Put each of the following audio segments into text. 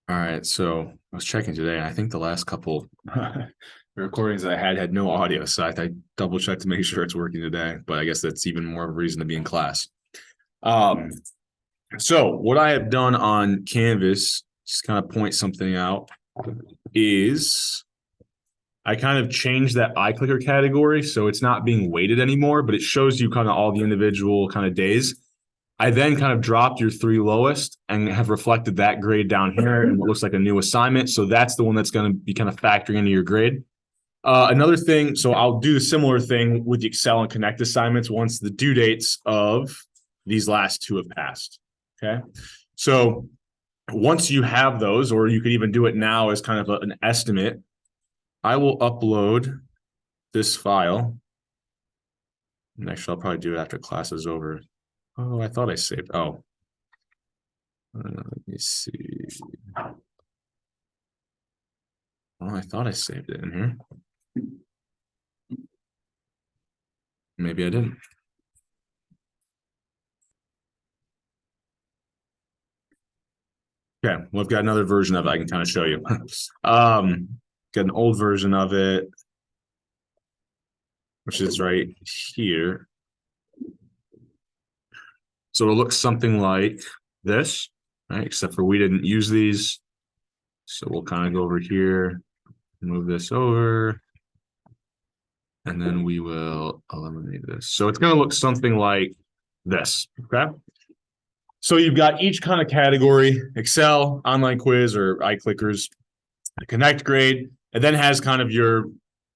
All right, so I was checking today, and I think the last couple recordings that I had no audio, so I double checked to make sure it's working today. But I guess that's even more of a reason to be in class. So what I have done on Canvas, just kind of point something out, is I kind of changed that iClicker category, so it's not being weighted anymore, but it shows you kind of all the individual kind of days. I then kind of dropped your three lowest and have reflected that grade down here in what looks like a new assignment. So that's the one that's going to be kind of factoring into your grade. Another thing, so I'll do the similar thing with the Excel and Connect assignments once the due dates of these last two have passed. Okay. So once you have those, or you could even do it now as kind of an estimate, I will upload this file. And actually, I'll probably do it after class is over. Oh, I thought I saved. Oh, let me see. Oh, I thought I saved it in here. Maybe I didn't. Okay, well, I've got another version of it I can kind of show you. Got an old version of it, which is right here. So it looks something like this, right? Except for we didn't use these. So we'll kind of go over here, move this over, and then we will eliminate this. So it's going to look something like this, okay? So you've got each kind of category: Excel, online quiz, or iClickers, Connect grade, and then has kind of your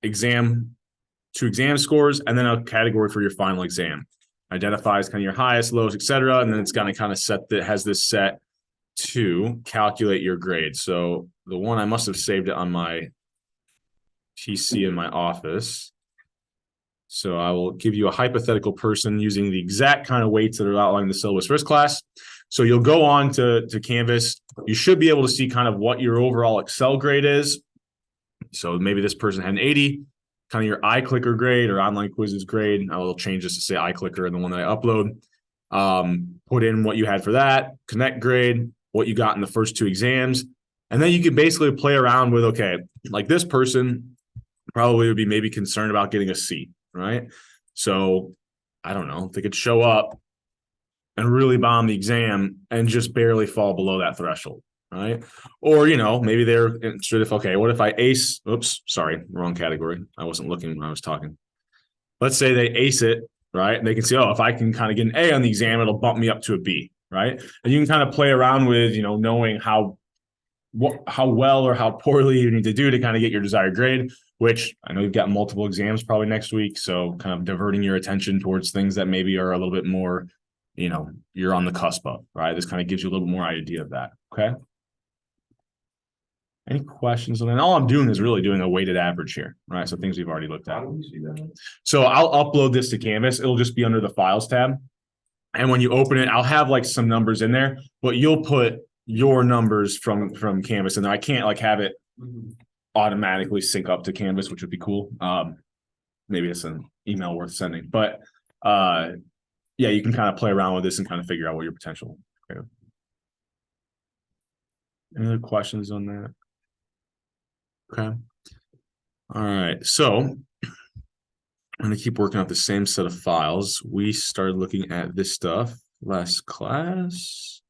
two exam scores, and then a category for your final exam. Identifies kind of your highest, lowest, etc., and then it's going to kind of has this set to calculate your grade. So the one I must have saved it on my PC in my office. So I will give you a hypothetical person using the exact kind of weights that are outlined in the syllabus for this class. So you'll go on to Canvas. You should be able to see kind of what your overall Excel grade is. So maybe this person had an 80, kind of your iClicker grade or online quizzes grade. I will change this to say iClicker and the one that I upload. Put in what you had for that, Connect grade, what you got in the first two exams. And then you can basically play around with, okay, like this person probably would be maybe concerned about getting a C, right? So I don't know, they could show up and really bomb the exam and just barely fall below that threshold, right? Or, maybe they're interested if, okay, what if I ace, oops, sorry, wrong category. I wasn't looking when I was talking. Let's say they ace it, right? And they can see, oh, if I can kind of get an A on the exam, it'll bump me up to a B, right? And you can kind of play around with, knowing how well or how poorly you need to do to kind of get your desired grade, which I know you've got multiple exams probably next week. So kind of diverting your attention towards things that maybe are a little bit more, you're on the cusp of, right? This kind of gives you a little bit more idea of that. Okay. Any questions on that? All I'm doing is really doing a weighted average here, right? So things we've already looked at. How do we see that? So I'll upload this to Canvas. It'll just be under the Files tab. And when you open it, I'll have like some numbers in there, but you'll put your numbers from Canvas in there. I can't like have it automatically sync up to Canvas, which would be cool. Maybe it's an email worth sending. But yeah, you can kind of play around with this and kind of figure out what your potential. Okay. Any other questions on that? Okay. All right. So I'm going to keep working out the same set of files. We started looking at this stuff last class.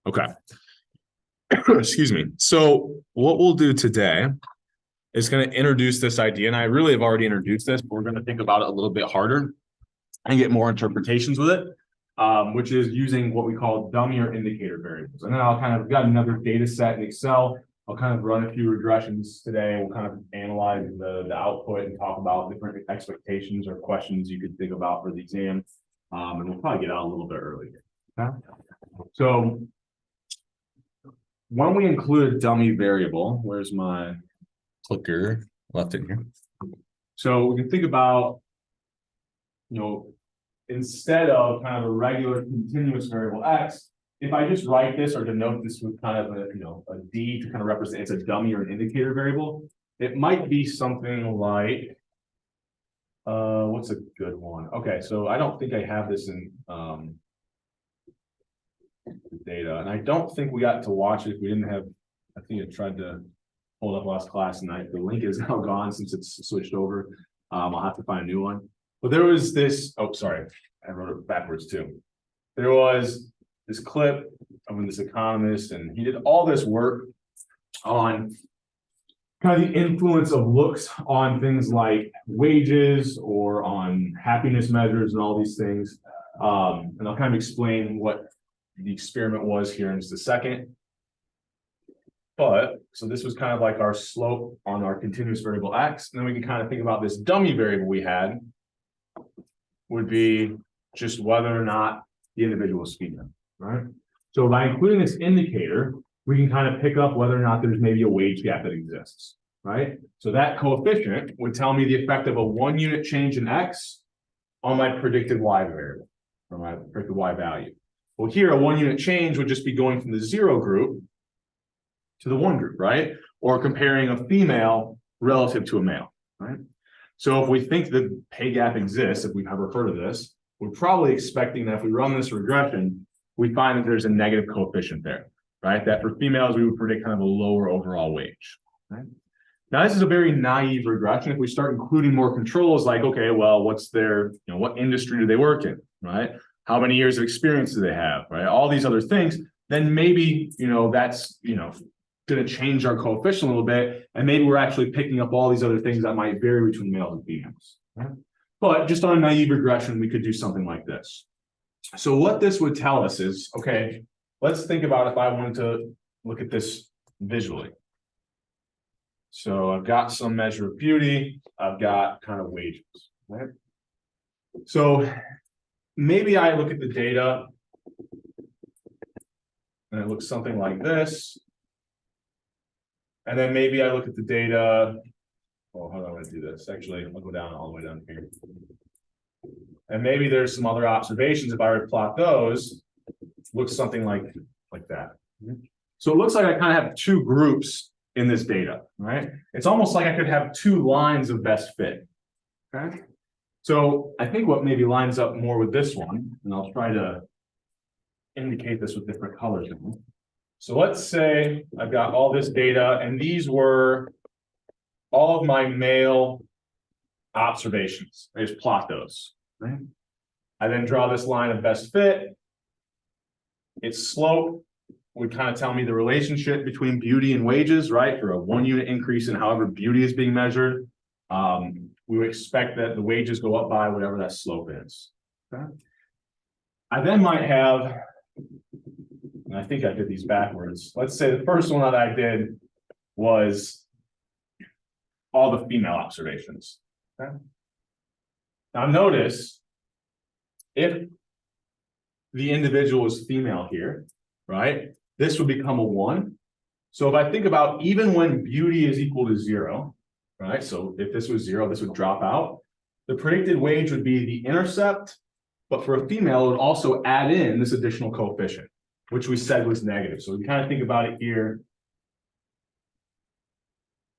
Okay. Excuse me. So what we'll do today is going to introduce this idea. And I really have already introduced this, but we're going to think about it a little bit harder and get more interpretations with it, which is using what we call dummy or indicator variables. And then I'll kind of got another data set in Excel. I'll kind of run a few regressions today. We'll kind of analyze the output and talk about different expectations or questions you could think about for the exam. And we'll probably get out a little bit early. Okay. So when we include a dummy variable, where's my clicker? Left it here. So we can think about, instead of kind of a regular continuous variable x, if I just write this or denote this with kind of a D to kind of represent it's a dummy or an indicator variable, it might be something like, what's a good one? Okay, so I don't think I have this in data, and I don't think we got to watch it. We didn't have, I think I tried to hold up last class night. The link is now gone since it's switched over. I'll have to find a new one. But there was this, oh, sorry, I wrote it backwards too. There was this clip of this economist, and he did all this work on kind of the influence of looks on things like wages or on happiness measures and all these things. And I'll kind of explain what the experiment was here in just a second. But, so this was kind of like our slope on our continuous variable x. And then we can kind of think about this dummy variable we had would be just whether or not the individual is female, right? So by including this indicator, we can kind of pick up whether or not there's maybe a wage gap that exists, right? So that coefficient would tell me the effect of a 1 unit change in x on my predicted y variable, or my predicted y value. Well, here a 1 unit change would just be going from the 0 group to the 1 group, right? Or comparing a female relative to a male, right? So if we think the pay gap exists, if we've ever heard of this, we're probably expecting that if we run this regression, we find that there's a negative coefficient there, right? That for females, we would predict kind of a lower overall wage, right? Now, this is a very naive regression. If we start including more controls, like, okay, well, what's their, what industry do they work in, right? How many years of experience do they have, right? All these other things, then maybe, that's, going to change our coefficient a little bit. And maybe we're actually picking up all these other things that might vary between males and females, right? But just on a naive regression, we could do something like this. So what this would tell us is, okay, let's think about if I wanted to look at this visually. So I've got some measure of beauty, I've got kind of wages, right? So maybe I look at the data and it looks something like this. And then maybe I look at the data. Oh, how do I want to do this? Actually, I'll go down all the way down here. And maybe there's some other observations. If I were to plot those, looks something like that. So it looks like I kind of have two groups in this data, right? It's almost like I could have two lines of best fit. Okay. So I think what maybe lines up more with this one, and I'll try to indicate this with different colors. So let's say I've got all this data, and these were all of my male observations. I just plot those, right? I then draw this line of best fit. Its slope would kind of tell me the relationship between beauty and wages, right? For a 1 unit increase in however beauty is being measured, we would expect that the wages go up by whatever that slope is. Okay? I then might have, and I think I did these backwards. Let's say the first one that I did was all the female observations. Okay? Now notice, if the individual is female here, right, this would become a 1. So if I think about even when beauty is equal to 0, right, so if this was 0, this would drop out. The predicted wage would be the intercept, but for a female, it would also add in this additional coefficient, which we said was negative. So we kind of think about it here.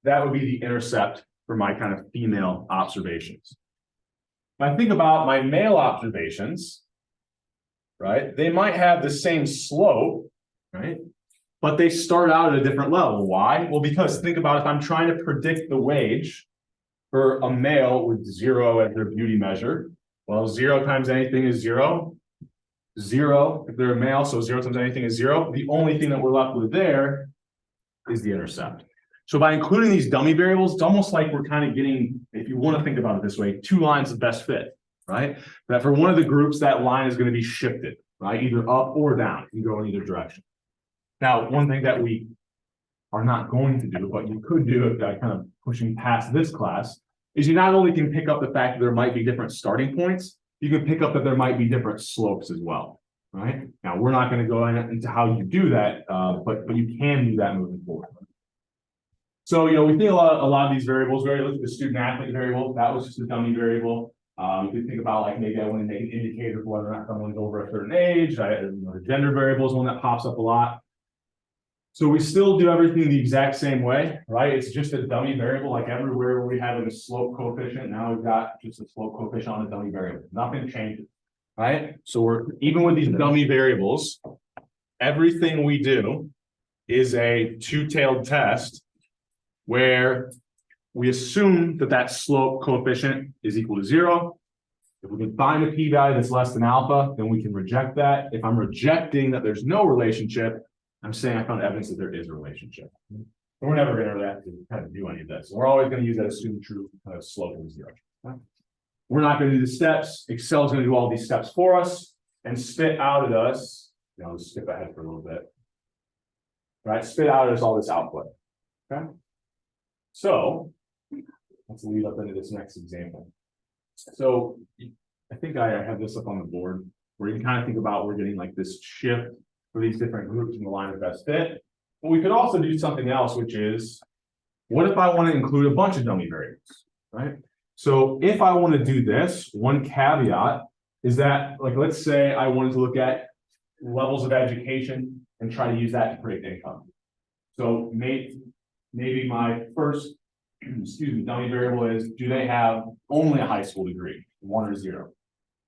That would be the intercept for my kind of female observations. If I think about my male observations, right, they might have the same slope, right, but they start out at a different level. Why? Well, because think about if I'm trying to predict the wage for a male with 0 as their beauty measure, well, 0 times anything is 0. 0 if they're a male, so 0 times anything is 0. The only thing that we're left with there is the intercept. So by including these dummy variables, it's almost like we're kind of getting, if you want to think about it this way, 2 lines of best fit, right? That for one of the groups, that line is going to be shifted, right? Either up or down. It can go in either direction. Now, one thing that we are not going to do, but you could do if I kind of pushing past this class, is you not only can pick up the fact that there might be different starting points, you can pick up that there might be different slopes as well, right? Now, we're not going to go into how you do that, but you can do that moving forward. So, we think a lot of these variables. We already looked at the student athlete variable. That was just a dummy variable. You could think about like maybe I want to make an indicator for whether or not someone's over a certain age. The gender variable is one that pops up a lot. So we still do everything the exact same way, right? It's just a dummy variable, like everywhere where we have a slope coefficient. Now we've got just a slope coefficient on a dummy variable. Nothing changes, right? So we're even with these dummy variables, everything we do is a two-tailed test where we assume that that slope coefficient is equal to 0. If we can find a p-value that's less than alpha, then we can reject that. If I'm rejecting that there's no relationship, I'm saying I found evidence that there is a relationship. We're never going to have to kind of do any of this. We're always going to use that assumed true slope of 0. We're not going to do the steps. Excel is going to do all these steps for us and spit out at us. Let's skip ahead for a little bit. Right, spit out at us all this output. Okay. So let's lead up into this next example. So I think I have this up on the board where you can kind of think about we're getting like this shift for these different groups in the line of best fit. But we could also do something else, which is what if I want to include a bunch of dummy variables, right? So if I want to do this, one caveat is that, like, let's say I wanted to look at levels of education and try to use that to predict income. So maybe my first, dummy variable is, do they have only a high school degree, 1 or 0?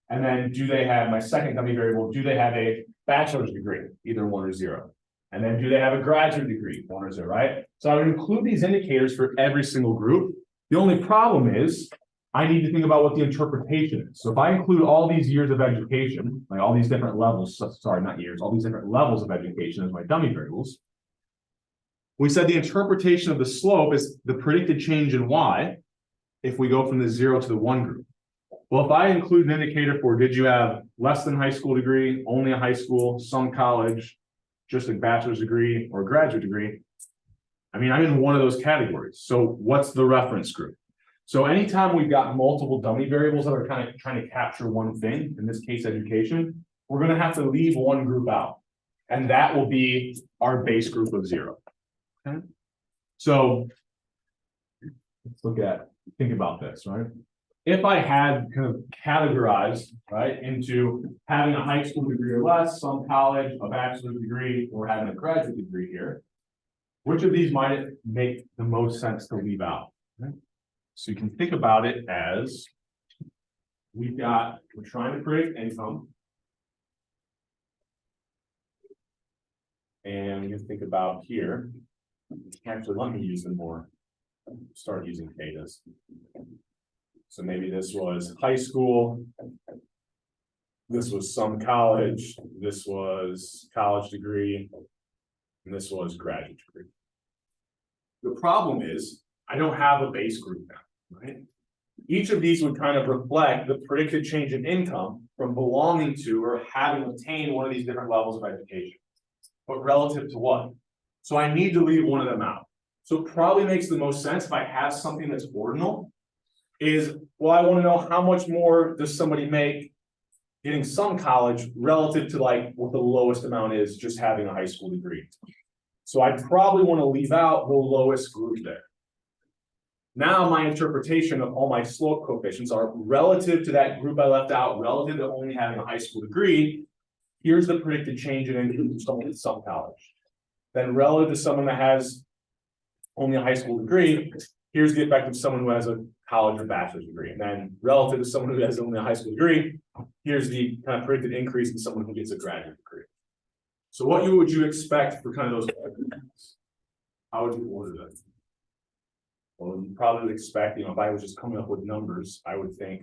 And then do they have, my second dummy variable, do they have a bachelor's degree, either 1 or 0? And then do they have a graduate degree, 1 or 0, right? So I would include these indicators for every single group. The only problem is I need to think about what the interpretation is. So if I include all these years of education, like all these different levels, sorry, not years, all these different levels of education as my dummy variables, we said the interpretation of the slope is the predicted change in Y if we go from the 0 to the 1 group. Well, if I include an indicator for did you have less than high school degree, only a high school, some college, just a bachelor's degree or a graduate degree, I mean, I'm in one of those categories. So what's the reference group? So anytime we've got multiple dummy variables that are kind of trying to capture one thing, in this case, education, we're going to have to leave one group out. And that will be our base group of 0. Okay. So let's think about this, right? If I had kind of categorized, right, into having a high school degree or less, some college, a bachelor's degree, or having a graduate degree here, which of these might it make the most sense to leave out? Right? So you can think about it as we're trying to predict income. And you think about here, actually, let me use them more, start using betas. So maybe this was high school, this was some college, this was college degree, and this was graduate degree. The problem is I don't have a base group now, right? Each of these would kind of reflect the predicted change in income from belonging to or having obtained one of these different levels of education. But relative to what? So I need to leave one of them out. So it probably makes the most sense if I have something that's ordinal is, well, I want to know how much more does somebody make getting some college relative to like what the lowest amount is just having a high school degree. So I probably want to leave out the lowest group there. Now my interpretation of all my slope coefficients are relative to that group I left out, relative to only having a high school degree. Here's the predicted change in income from someone with some college. Then relative to someone that has only a high school degree, here's the effect of someone who has a college or bachelor's degree. And then relative to someone who has only a high school degree, here's the kind of predicted increase in someone who gets a graduate degree. So what would you expect for kind of those? How would you order that? Well, you probably would expect, if I was just coming up with numbers, I would think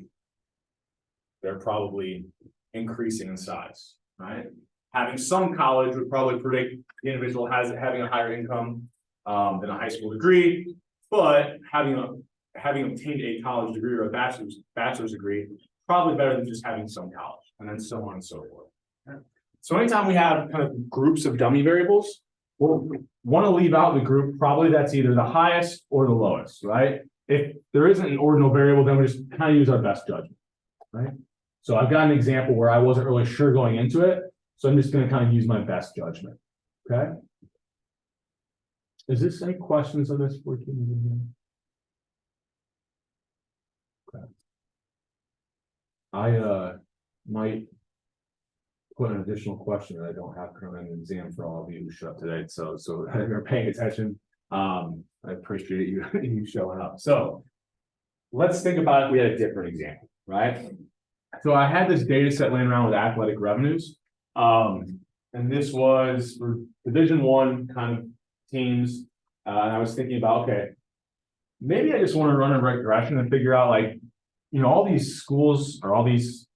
they're probably increasing in size, right? Having some college would probably predict the individual having a higher income than a high school degree, but having obtained a college degree or a bachelor's degree, probably better than just having some college, and then so on and so forth. Okay. So anytime we have kind of groups of dummy variables, we'll want to leave out the group probably that's either the highest or the lowest, right? If there isn't an ordinal variable, then we just kind of use our best judgment, right? So I've got an example where I wasn't really sure going into it, so I'm just going to kind of use my best judgment, okay? Is this any questions on this 14? Okay. I might put an additional question that I don't have currently in the exam for all of you who showed up today. So if you're paying attention, I appreciate you showing up. So let's think about if we had a different example, right? So I had this data set laying around with athletic revenues. And and this was for Division I kind of teams. And I was thinking about, okay, maybe I just want to run in the right direction and figure out, like, all these schools or all these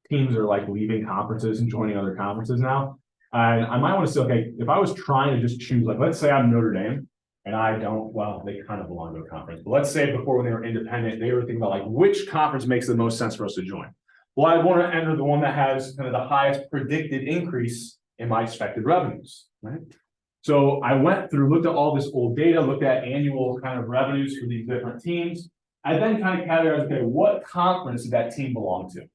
teams are like leaving conferences and joining other conferences now. And I might want to say, okay, if I was trying to just choose, like, let's say I'm Notre Dame and I don't, well, they kind of belong to a conference, but let's say before when they were independent, they were thinking about like which conference makes the most sense for us to join. Well, I want to enter the one that has kind of the highest predicted increase in my expected revenues, right? So I went through, looked at all this old data, looked at annual kind of revenues for these different teams. I then kind of categorized, okay, what conference did that team belong to?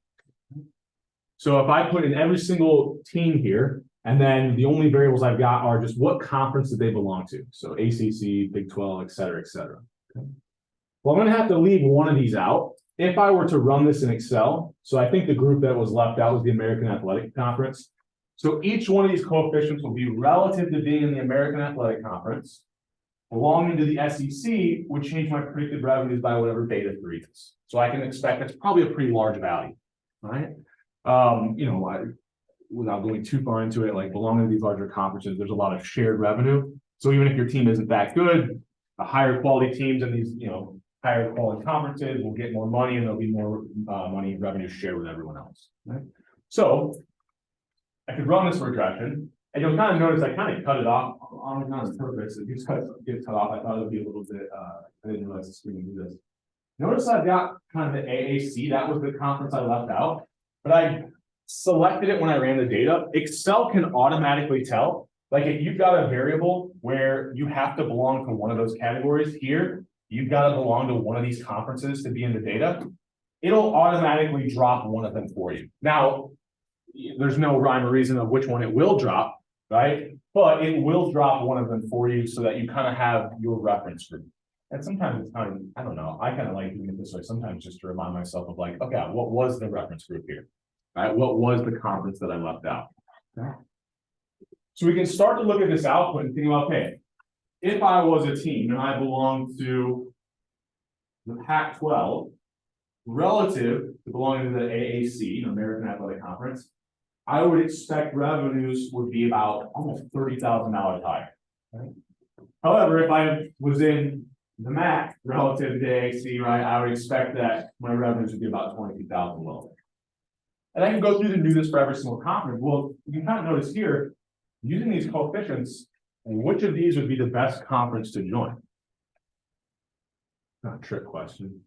So if I put in every single team here, and then the only variables I've got are just what conference did they belong to? So ACC, Big 12, et cetera, et cetera. Okay. Well, I'm going to have to leave one of these out. If I were to run this in Excel, so I think the group that was left out was the American Athletic Conference. So each one of these coefficients will be relative to being in the American Athletic Conference. Belonging to the SEC would change my predicted revenues by whatever beta 3 is. So I can expect that's probably a pretty large value, right? Without going too far into it, like belonging to these larger conferences, there's a lot of shared revenue. So even if your team isn't that good, the higher quality teams in these, higher quality conferences will get more money, and there'll be more money revenue shared with everyone else. Right? So I could run this regression, and you'll kind of notice I kind of cut it off on not on purpose. It just gets cut off. I thought it would be a little bit. I didn't realize the screen would do this. Notice I've got kind of the AAC. That was the conference I left out, but I selected it when I ran the data. Excel can automatically tell, like if you've got a variable where you have to belong to one of those categories here, you've got to belong to one of these conferences to be in the data, it'll automatically drop one of them for you. Now, there's no rhyme or reason of which one it will drop, right? But it will drop one of them for you so that you kind of have your reference group. And sometimes it's kind of, I don't know, I kind of like doing it this way, sometimes just to remind myself of like, okay, what was the reference group here? Right? What was the conference that I left out? Okay. So we can start to look at this output and think about, okay, if I was a team and I belonged to the Pac-12 relative to belonging to the AAC, American Athletic Conference, I would expect revenues would be about almost $30,000 higher. Right? However, if I was in the MAC relative to the AAC, right, I would expect that my revenues would be about $22,000 lower. And I can go through and do this for every single conference. Well, you can kind of notice here, using these coefficients, which of these would be the best conference to join? Not a trick question.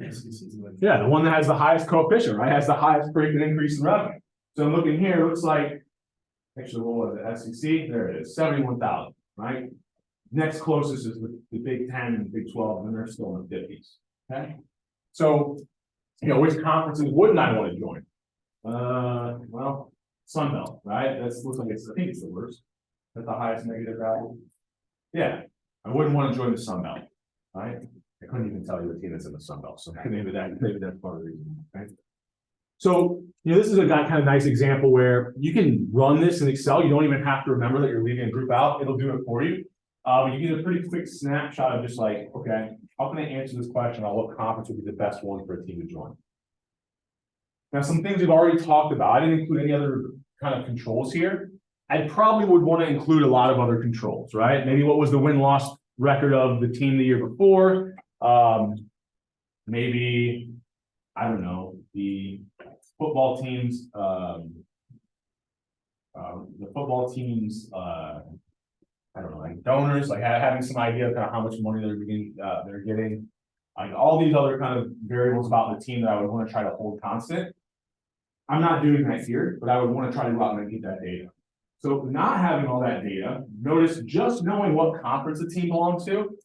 Yeah, the one that has the highest coefficient, right? Has the highest predicted increase in revenue. So I'm looking here, it looks like, actually, what was it? SEC? There it is, 71,000, right? Next closest is the Big 10 and Big 12, and they're still in the 50s. Okay. So, which conferences wouldn't I want to join? Well, Sun Belt, right? That looks like I think it's the worst. That's the highest negative value. Yeah, I wouldn't want to join the Sun Belt, right? I couldn't even tell you the team that's in the Sun Belt, so maybe that's part of the reason, right? So, this is a kind of nice example where you can run this in Excel. You don't even have to remember that you're leaving a group out. It'll do it for you. You get a pretty quick snapshot of just like, okay, how can I answer this question on what conference would be the best one for a team to join? Now, some things we've already talked about. I didn't include any other kind of controls here. I probably would want to include a lot of other controls, right? Maybe what was the win-loss record of the team the year before? Maybe, I don't know, the football teams, I don't know, like donors, like having some idea of kind of how much money they're getting, like all these other kind of variables about the team that I would want to try to hold constant. I'm not doing that here, but I would want to try to go out and get that data. So not having all that data, notice just knowing what conference the team belongs to,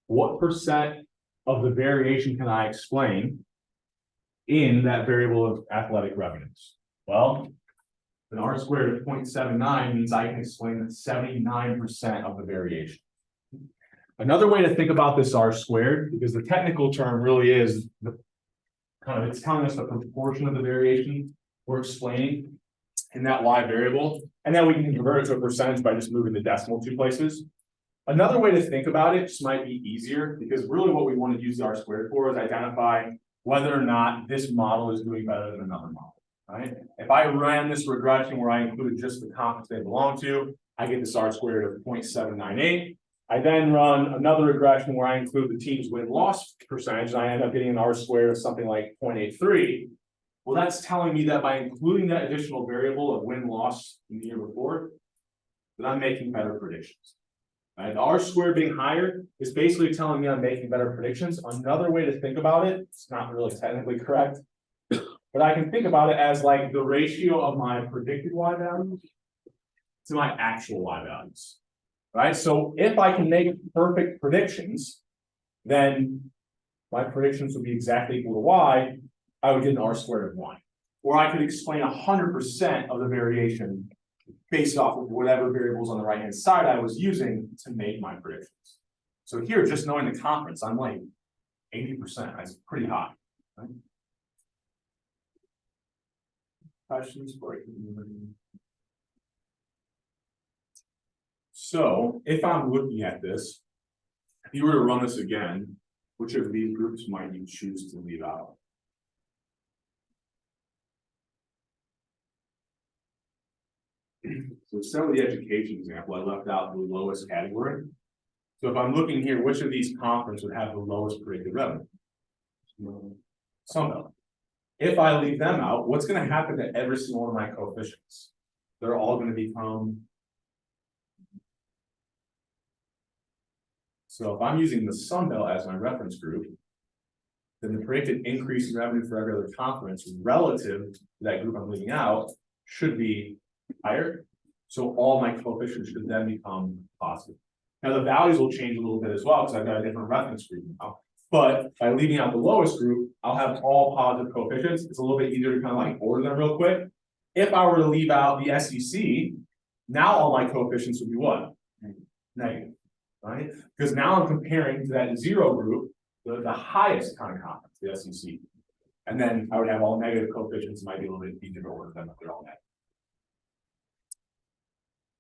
what percent of the variation can I explain in that variable of athletic revenues? Well, an R squared of 0.79 means I can explain that 79% of the variation. Another way to think about this R squared, because the technical term really is it's telling us the proportion of the variation we're explaining in that Y variable, and then we can convert it to a percentage by just moving the decimal 2 places. Another way to think about it just might be easier, because really what we want to use the R squared for is identify whether or not this model is doing better than another model. Right? If I ran this regression where I included just the conference they belong to, I get this R squared of 0.798. I then run another regression where I include the team's win-loss percentage, and I end up getting an R squared of something like 0.83. Well, that's telling me that by including that additional variable of win-loss in the year before, that I'm making better predictions. Right? The R squared being higher is basically telling me I'm making better predictions. Another way to think about it, it's not really technically correct, but I can think about it as like the ratio of my predicted Y values to my actual Y values. Right? So if I can make perfect predictions, then my predictions would be exactly equal to Y. I would get an R squared of 1. Or I could explain 100% of the variation based off of whatever variables on the right hand side I was using to make my predictions. So here, just knowing the conference, I'm like 80%. That's pretty high. Right? Questions for it? So if I'm looking at this, if you were to run this again, which of these groups might you choose to leave out? So some of the education example, I left out the lowest category. So if I'm looking here, which of these conferences would have the lowest predicted revenue? Some of them. If I leave them out, what's going to happen to every single one of my coefficients? They're all going to become. So if I'm using the Sunbelt as my reference group, then the predicted increase in revenue for every other conference relative to that group I'm leaving out should be higher. So all my coefficients should then become positive. Now the values will change a little bit as well because I've got a different reference group now. But by leaving out the lowest group, I'll have all positive coefficients. It's a little bit easier to kind of like order them real quick. If I were to leave out the SEC, now all my coefficients would be what? Negative, right? Because now I'm comparing to that zero group, the highest kind of conference, the SEC. And then I would have all negative coefficients. It might be a little bit easier to order them if they're all negative.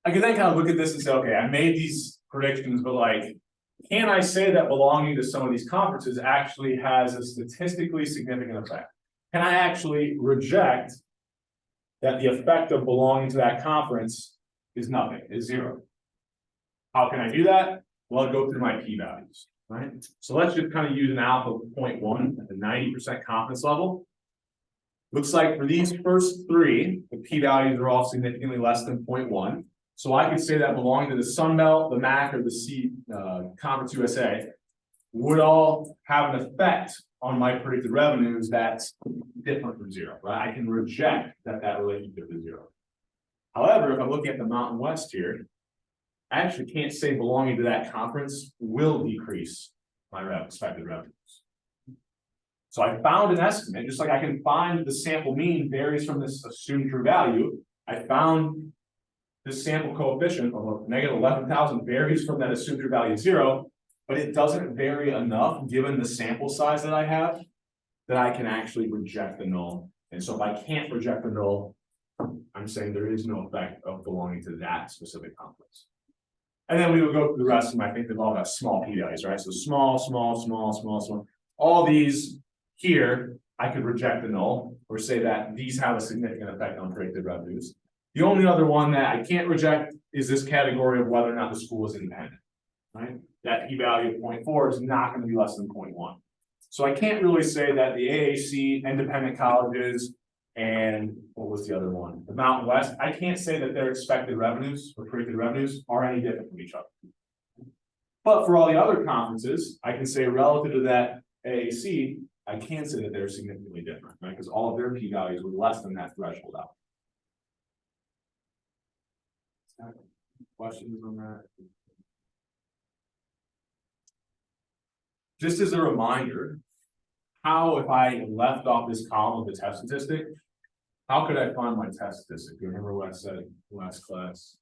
I can then kind of look at this and say, okay, I made these predictions, but like, can I say that belonging to some of these conferences actually has a statistically significant effect? Can I actually reject that the effect of belonging to that conference is nothing, is zero? How can I do that? Well, I'll go through my p-values, right? So let's just kind of use an alpha of 0.1 at the 90% confidence level. Looks like for these first three, the p-values are all significantly less than 0.1. So I could say that belonging to the Sunbelt, the MAC, or the C Conference USA would all have an effect on my predicted revenues that's different from zero, right? I can reject that relationship is zero. However, if I'm looking at the Mountain West here, I actually can't say belonging to that conference will decrease my expected revenues. So I found an estimate, just like I can find the sample mean varies from this assumed true value. I found this sample coefficient of negative 11,000 varies from that assumed true value of 0, but it doesn't vary enough given the sample size that I have that I can actually reject the null. And so if I can't reject the null, I'm saying there is no effect of belonging to that specific conference. And then we will go through the rest of them. I think they've all got small p-values, right? So small, small, small, small, small. All these here, I could reject the null or say that these have a significant effect on predicted revenues. The only other one that I can't reject is this category of whether or not the school is independent, right? That p-value of 0.4 is not going to be less than 0.1. So I can't really say that the AAC, independent colleges, and what was the other one? The Mountain West, I can't say that their expected revenues or predicted revenues are any different from each other. But for all the other conferences, I can say relative to that AAC, I can say that they're significantly different, right? Because all of their p-values were less than that threshold out. Questions on that? Just as a reminder, how if I left off this column of the test statistic, how could I find my test statistic? You remember what I said in last class?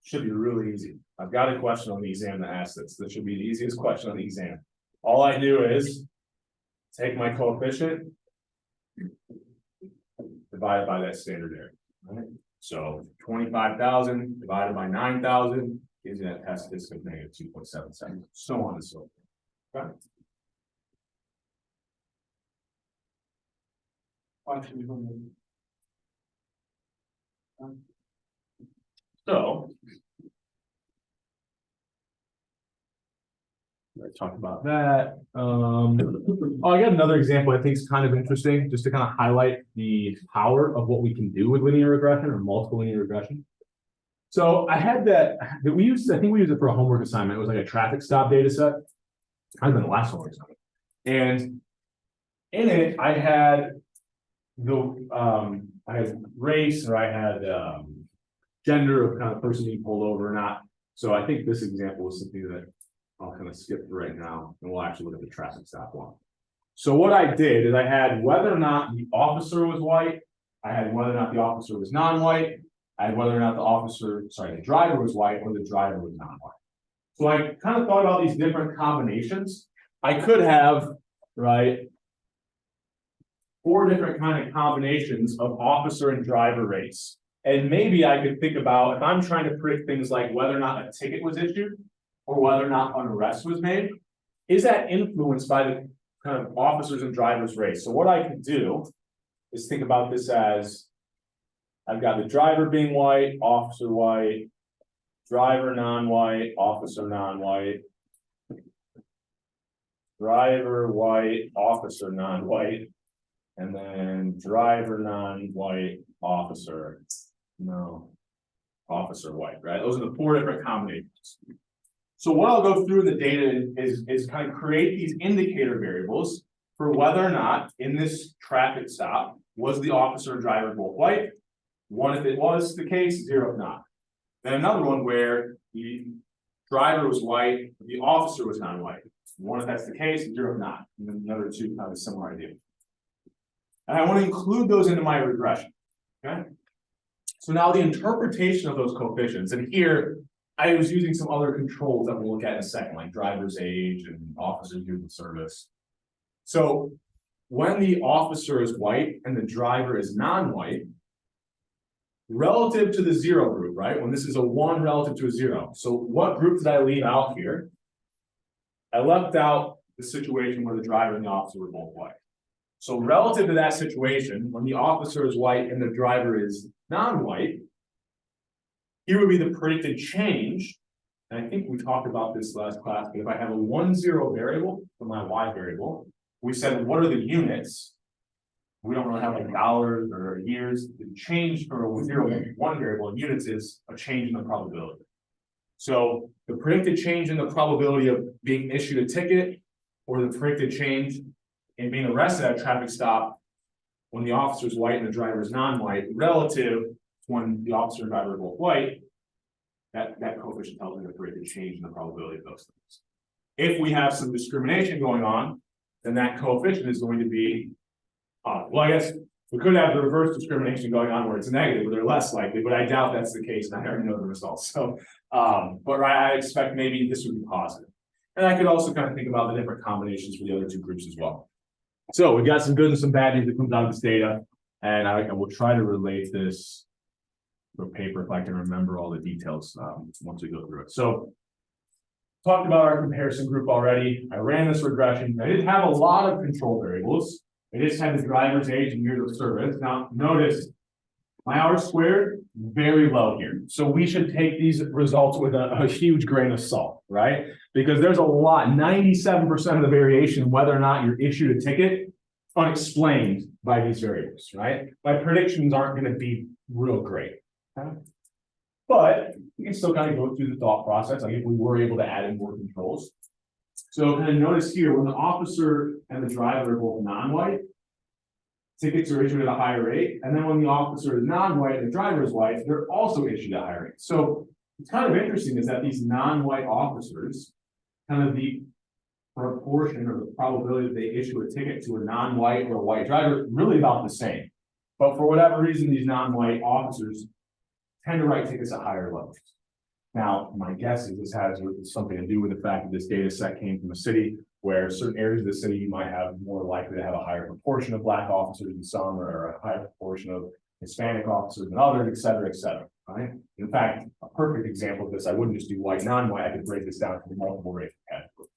Should be really easy. I've got a question on the exam that asks this. That should be the easiest question on the exam. All I do is take my coefficient, divided by that standard error. Right? So 25,000 divided by 9,000 gives you that test statistic of negative 2.77, so on and so forth. Okay. So. I talked about that. Oh, I got another example I think is kind of interesting, just to kind of highlight the power of what we can do with linear regression or multiple linear regression. So I had that we used, I think we used it for a homework assignment. It was like a traffic stop data set. I've been the last homework assignment. And in it, I had race, or I had gender of kind of person being pulled over or not. So I think this example was something that I'll kind of skip through right now, and we'll actually look at the traffic stop one. So what I did is I had whether or not the officer was white, I had whether or not the officer was non-white, I had whether or not the driver was white or the driver was non-white. So I kind of thought about these different combinations. I could have, right, 4 different kind of combinations of officer and driver race. And maybe I could think about, if I'm trying to predict things like whether or not a ticket was issued or whether or not an arrest was made, is that influenced by the kind of officers and drivers race? So what I can do is think about this as, I've got the driver being white, officer white, driver non-white, officer non-white, driver white, officer non-white, and then driver non-white, officer white, right? Those are the 4 different combinations. So what I'll go through in the data is kind of create these indicator variables for whether or not in this traffic stop, was the officer and driver both white? 1 if it was the case, 0 if not. Then another one where the driver was white, the officer was non-white. 1 if that's the case, 0 if not. And then another 2 kind of a similar idea. And I want to include those into my regression. Okay. So now the interpretation of those coefficients, and here I was using some other controls that we'll look at in a second, like driver's age and officer's use of service. So when the officer is white and the driver is non-white, relative to the 0 group, right? When this is a 1 relative to a 0. So what group did I leave out here? I left out the situation where the driver and the officer were both white. So relative to that situation, when the officer is white and the driver is non-white, here would be the predicted change. And I think we talked about this last class, but if I have a 1, 0 variable for my y variable, we said, what are the units? We don't really have like dollars or years. The change for a 0, 1 variable in units is a change in the probability. So the predicted change in the probability of being issued a ticket, or the predicted change in being arrested at a traffic stop when the officer is white and the driver is non-white, relative to when the officer and driver are both white, that coefficient tells me the predicted change in the probability of those things. If we have some discrimination going on, then that coefficient is going to be, well, I guess we could have the reverse discrimination going on where it's negative, where they're less likely, but I doubt that's the case, and I already know the results. So, but I expect maybe this would be positive. And I could also kind of think about the different combinations for the other 2 groups as well. So we've got some good and some bad news that comes out of this data, and I will try to relate this to a paper if I can remember all the details once we go through it. So talked about our comparison group already. I ran this regression. I didn't have a lot of control variables. I just had the driver's age and years of service. Now notice my R squared, very low here. So we should take these results with a huge grain of salt, right? Because there's a lot, 97% of the variation, whether or not you're issued a ticket, unexplained by these variables, right? My predictions aren't going to be real great. Okay? But you can still kind of go through the thought process, like if we were able to add in more controls. So kind of notice here, when the officer and the driver are both non-white, tickets are issued at a higher rate. And then when the officer is non-white and the driver is white, they're also issued at a higher rate. So it's kind of interesting is that these non-white officers, kind of the proportion or the probability that they issue a ticket to a non-white or a white driver, really about the same. But for whatever reason, these non-white officers tend to write tickets at higher levels. Now, my guess is this has something to do with the fact that this data set came from a city where certain areas of the city you might have more likely to have a higher proportion of Black officers than some, or a higher proportion of Hispanic officers than others, et cetera, right? In fact, a perfect example of this, I wouldn't just do white, non-white, I could break this down to multiple racial categories.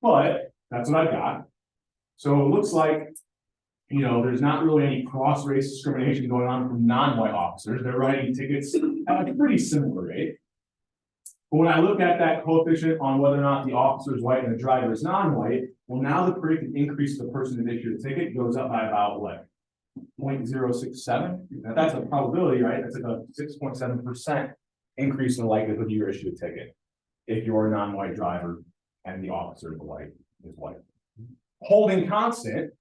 But that's what I've got. So it looks like you know, there's not really any cross-race discrimination going on from non-white officers. They're writing tickets at a pretty similar rate. But when I look at that coefficient on whether or not the officer is white and the driver is non-white, well, now the predicted increase of the person that issued a ticket goes up by about what? 0.067. Now that's a probability, right? That's like a 6.7% increase in the likelihood you're issued a ticket if you're a non-white driver and the officer is white. Holding constant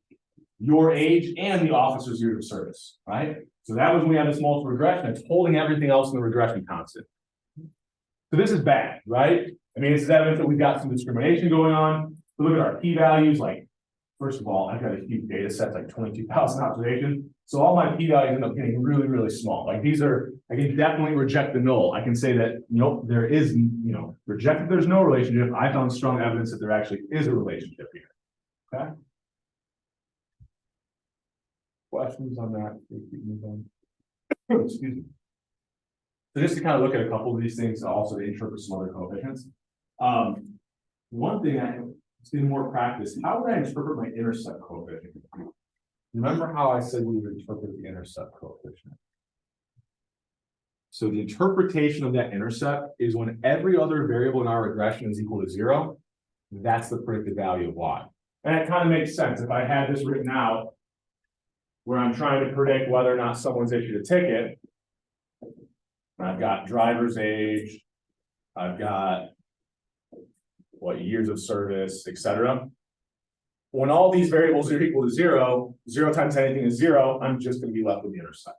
your age and the officer's years of service, right? So that was when we had this multiple regression. It's holding everything else in the regression constant. So this is bad, right? I mean, this is evidence that we've got some discrimination going on. We look at our p-values, like, first of all, I've got a huge data set, like 22,000 observations. So all my p-values end up getting really, really small. Like these are, I can definitely reject the null. I can say that, nope, there is, you know, reject that there's no relationship. I found strong evidence that there actually is a relationship here. Okay. Questions on that? Excuse me. So just to kind of look at a couple of these things, also to interpret some other coefficients. One thing I just in more practice, how would I interpret my intercept coefficient? Remember how I said we would interpret the intercept coefficient? So the interpretation of that intercept is when every other variable in our regression is equal to 0, that's the predicted value of y. And it kind of makes sense. If I had this written out, where I'm trying to predict whether or not someone's issued a ticket, I've got driver's age, I've got what years of service, etc. When all these variables are equal to 0, 0 times anything is 0, I'm just going to be left with the intercept.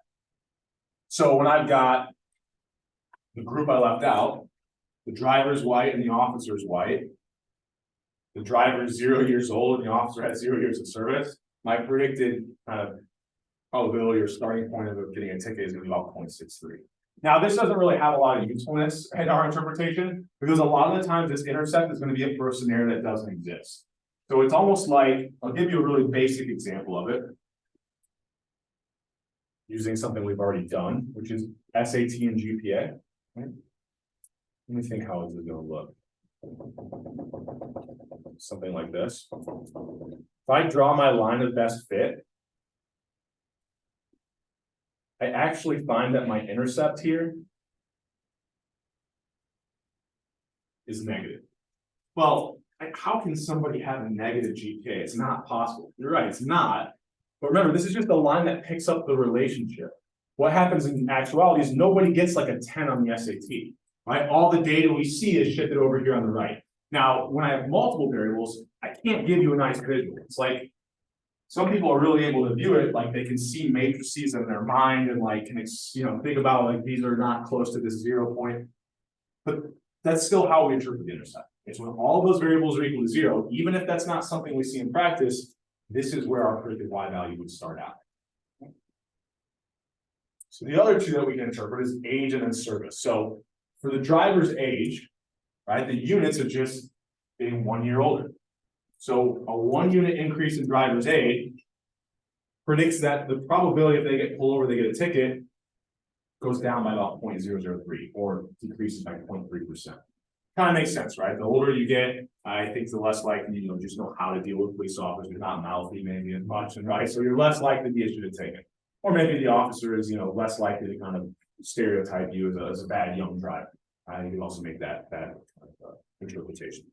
So when I've got the group I left out, the driver's white and the officer's white, the driver is 0 years old and the officer has 0 years of service, my predicted kind of probability or starting point of getting a ticket is going to be about 0.63. Now, this doesn't really have a lot of usefulness in our interpretation because a lot of the times this intercept is going to be it for a scenario that doesn't exist. So it's almost like, I'll give you a really basic example of it using something we've already done, which is SAT and GPA. Right? Let me think how this is going to look. Something like this. If I draw my line of best fit, I actually find that my intercept here is negative. Well, how can somebody have a negative GPA? It's not possible. You're right, it's not. But remember, this is just a line that picks up the relationship. What happens in actuality is nobody gets like a 10 on the SAT, right? All the data we see is shifted over here on the right. Now, when I have multiple variables, I can't give you a nice visual. It's like, some people are really able to view it, like they can see matrices in their mind and like can, you know, think about like these are not close to this 0 point. But that's still how we interpret the intercept. It's when all of those variables are equal to 0, even if that's not something we see in practice, this is where our predicted y value would start out. So the other two that we can interpret is age and then service. So for the driver's age, right, the units are just being 1 year older. So a 1 unit increase in driver's age predicts that the probability if they get pulled over, they get a ticket, goes down by about 0.003 or decreases by 0.3%. Kind of makes sense, right? The older you get, I think the less likely you just know how to deal with police officers. You're not mouthy maybe as much, right? So you're less likely to be issued a ticket. Or maybe the officer is, less likely to kind of stereotype you as a bad young driver. You can also make that interpretation.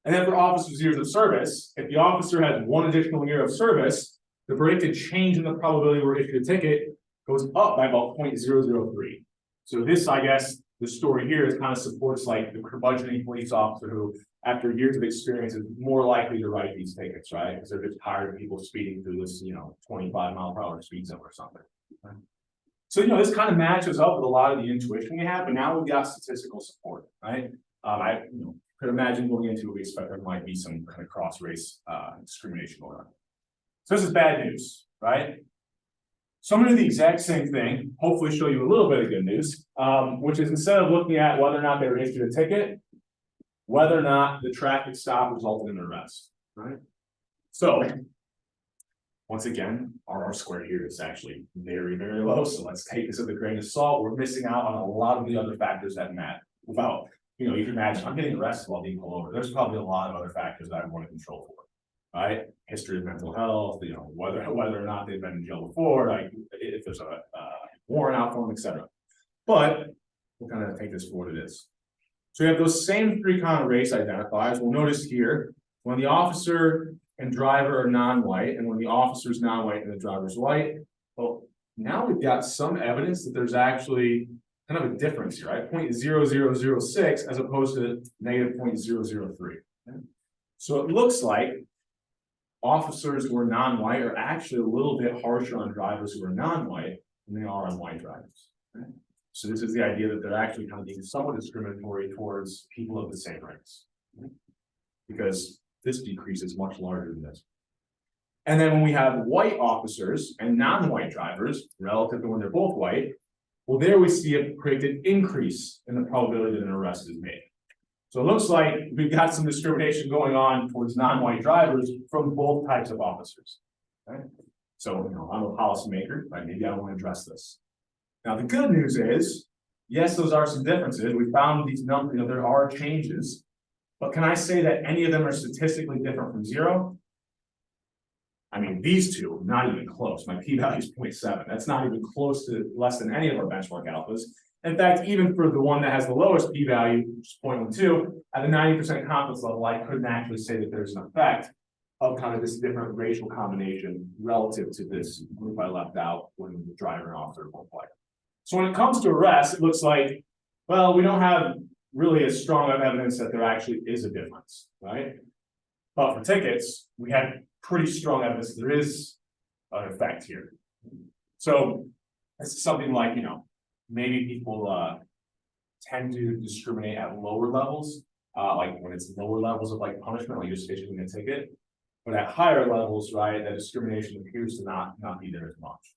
And then for officers' years of service, if the officer has 1 additional year of service, the predicted change in the probability we're issued a ticket goes up by about 0.003. So this, I guess, the story here is kind of supports like the curmudgeon police officer who, after years of experience, is more likely to write these tickets, right? Because they're just tired of people speeding through this, 25-mile-per-hour speed zone or something. So, this kind of matches up with a lot of the intuition we have, but now we've got statistical support, right? I could imagine going into it, we expect there might be some kind of cross-race discrimination going on. So this is bad news, right? So I'm going to do the exact same thing, hopefully show you a little bit of good news, which is instead of looking at whether or not they were issued a ticket, whether or not the traffic stop resulted in an arrest, right? So once again, our R squared here is actually very, very low. So let's take this with a grain of salt. We're missing out on a lot of the other factors that matter. Without, you can imagine I'm getting arrested while being pulled over. There's probably a lot of other factors that I want to control for. right? History of mental health, you know, whether or not they've been in jail before, like if there's a warrant out for them, etc. But we'll kind of take this for what it is. So we have those same three kind of race identifiers. We'll notice here when the officer and driver are non-white, and when the officer's non-white and the driver's white. Well, now we've got some evidence that there's actually kind of a difference here, right? 0.0006 as opposed to negative 0.003. Okay? So it looks like officers who are non-white are actually a little bit harsher on drivers who are non-white than they are on white drivers. Okay? So this is the idea that they're actually kind of being somewhat discriminatory towards people of the same race. Okay? Because this decrease is much larger than this. And then when we have white officers and non-white drivers, relative to when they're both white, well, there we see a predicted increase in the probability that an arrest is made. So it looks like we've got some discrimination going on towards non-white drivers from both types of officers. Okay? So, you know, I'm a policymaker, right? Maybe I want to address this. Now, the good news is, yes, those are some differences. We found these numbers, you know, there are changes. But can I say that any of them are statistically different from zero? I mean, these two, not even close. My p-value is 0.7. That's not even close to less than any of our benchmark alphas. In fact, even for the one that has the lowest p-value, which is 0.12, at a 90% confidence level, I couldn't actually say that there's an effect of kind of this different racial combination relative to this group I left out when the driver and officer are both white. So when it comes to arrests, it looks like, well, we don't have really as strong of evidence that there actually is a difference, right? But for tickets, we have pretty strong evidence there is an effect here. So this is something like, you know, maybe people tend to discriminate at lower levels, like when it's lower levels of like punishment, like just issuing a ticket. But at higher levels, right, that discrimination appears to not be there as much.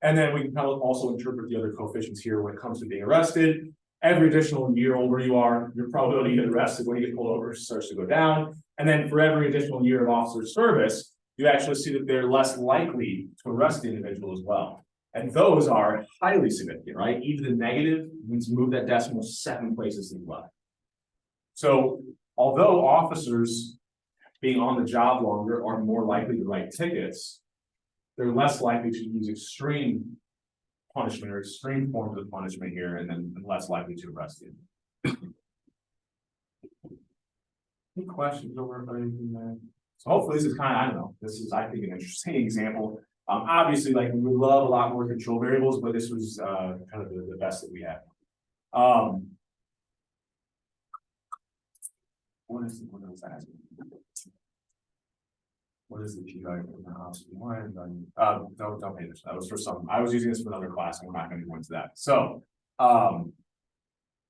And then we can also interpret the other coefficients here when it comes to being arrested. Every additional year older you are, your probability to get arrested when you get pulled over starts to go down. And then for every additional year of officer service, you actually see that they're less likely to arrest the individual as well. And those are highly significant, right? Even the negative means to move that decimal 7 places to the left. So although officers being on the job longer are more likely to write tickets, they're less likely to use extreme punishment or extreme forms of punishment here, and then less likely to arrest you. Any questions over anything there? So hopefully this is kind of, I don't know, this is, I think, an interesting example. Obviously, like we would love a lot more control variables, but this was kind of the best that we had. What was that? What is the p-value for the opposite one? Don't pay this. That was for some. I was using this for another class, and we're not going to go into that. So,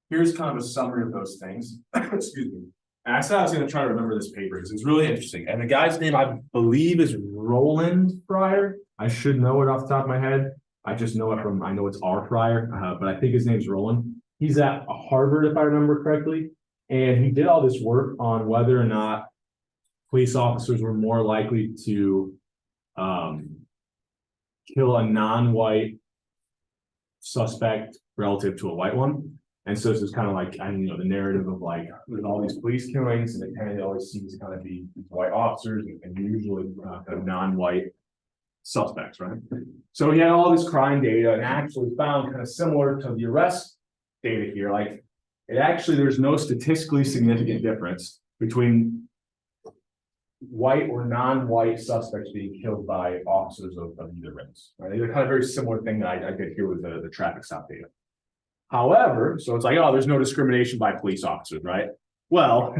here's kind of a summary of those things. Excuse me. And I said I was going to try to remember this paper because it's really interesting. And the guy's name, I believe, is Roland Fryer. I should know it off the top of my head. I just know it from, I know it's R. Fryer, but I think his name's Roland. He's at Harvard, if I remember correctly. And he did all this work on whether or not police officers were more likely to kill a non-white suspect relative to a white one. And so this is kind of like, I know, the narrative of like, there's all these police killings, and it kind of always seems to kind of be white officers and usually kind of non-white suspects, right? So he had all this crime data and actually found kind of similar to the arrest data here, like it actually, there's no statistically significant difference between white or non-white suspects being killed by officers of either race, right? They're kind of very similar thing that I did here with the traffic stop data. However, so it's like, oh, there's no discrimination by police officers, right? Well,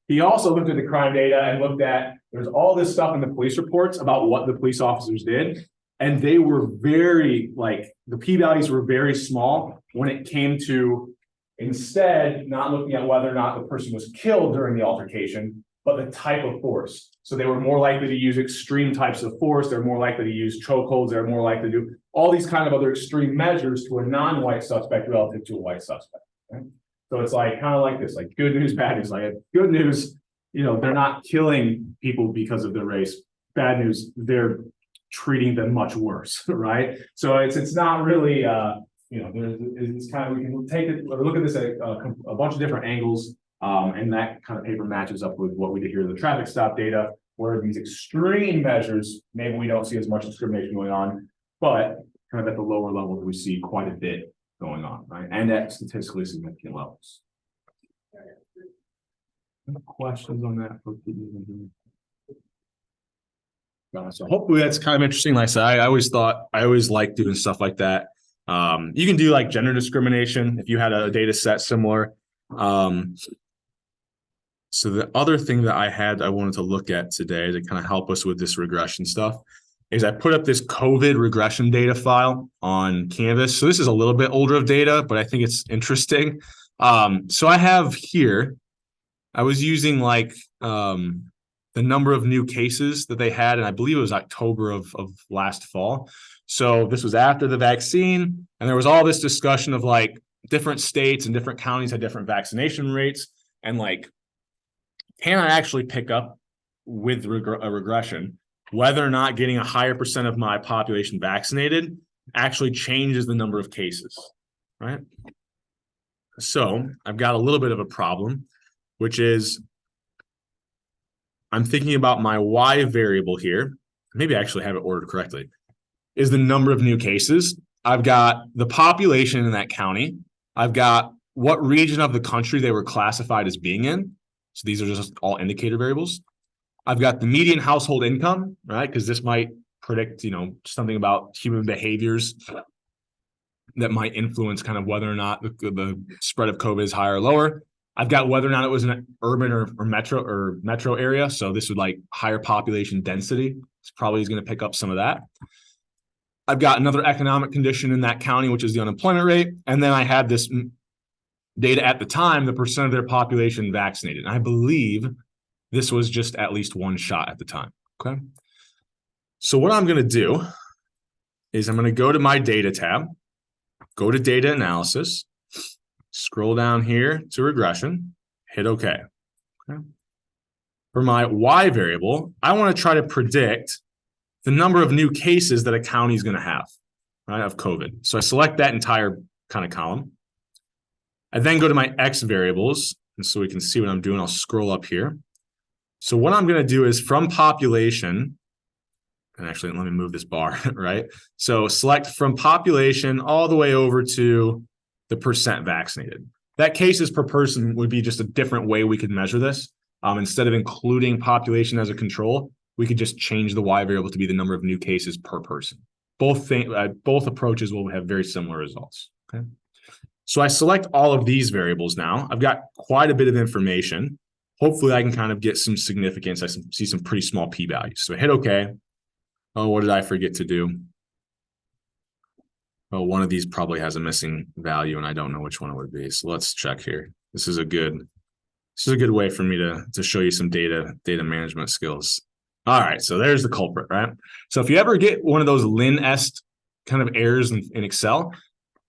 he also looked at the crime data and looked at, there's all this stuff in the police reports about what the police officers did. And they were very, like, the p-values were very small when it came to instead not looking at whether or not the person was killed during the altercation, but the type of force. So they were more likely to use extreme types of force. They're more likely to use chokeholds. They're more likely to do all these kind of other extreme measures to a non-white suspect relative to a white suspect. Okay? So it's like kind of like this, like good news, bad news. Like good news, you know, they're not killing people because of their race. Bad news, they're treating them much worse, right? So it's not really, you know, it's kind of, we can take it, look at this at a bunch of different angles. And that kind of paper matches up with what we did here in the traffic stop data, where these extreme measures, maybe we don't see as much discrimination going on, but kind of at the lower levels, we see quite a bit going on, right? And at statistically significant levels. Any questions on that? So hopefully that's kind of interesting. Like I said, I always like doing stuff like that. You can do like gender discrimination if you had a data set similar. So the other thing that I wanted to look at today to kind of help us with this regression stuff is I put up this COVID regression data file on Canvas. So this is a little bit older of data, but I think it's interesting. So I have here, I was using like the number of new cases that they had, and I believe it was October of last fall. So this was after the vaccine, and there was all this discussion of like different states and different counties had different vaccination rates, and like, can I actually pick up with a regression whether or not getting a higher percent of my population vaccinated actually changes the number of cases, right? So I've got a little bit of a problem, which is I'm thinking about my Y variable here. Maybe I actually have it ordered correctly. Is the number of new cases. I've got the population in that county. I've got what region of the country they were classified as being in. So these are just all indicator variables. I've got the median household income, right? Because this might predict, something about human behaviors that might influence kind of whether or not the spread of COVID is higher or lower. I've got whether or not it was an urban or metro area. So this would like higher population density. It's probably going to pick up some of that. I've got another economic condition in that county, which is the unemployment rate. And then I had this data at the time, the percent of their population vaccinated. And I believe this was just at least one shot at the time. Okay. So what I'm going to do is I'm going to go to my data tab, go to data analysis, scroll down here to regression, hit OK. Okay. For my Y variable, I want to try to predict the number of new cases that a county is going to have, right, of COVID. So I select that entire kind of column. I then go to my X variables, and so we can see what I'm doing. I'll scroll up here. So what I'm going to do is from population, and actually let me move this bar, right? So select from population all the way over to the percent vaccinated. That cases per person would be just a different way we could measure this. Instead of including population as a control, we could just change the Y variable to be the number of new cases per person. Both approaches will have very similar results. Okay. So I select all of these variables now. I've got quite a bit of information. Hopefully I can kind of get some significance. I see some pretty small p-values. So I hit OK. Oh, what did I forget to do? Oh, one of these probably has a missing value and I don't know which one it would be. So let's check here. This is a good way for me to show you some data management skills. All right, so there's the culprit, right? So if you ever get one of those lin-est kind of errors in Excel,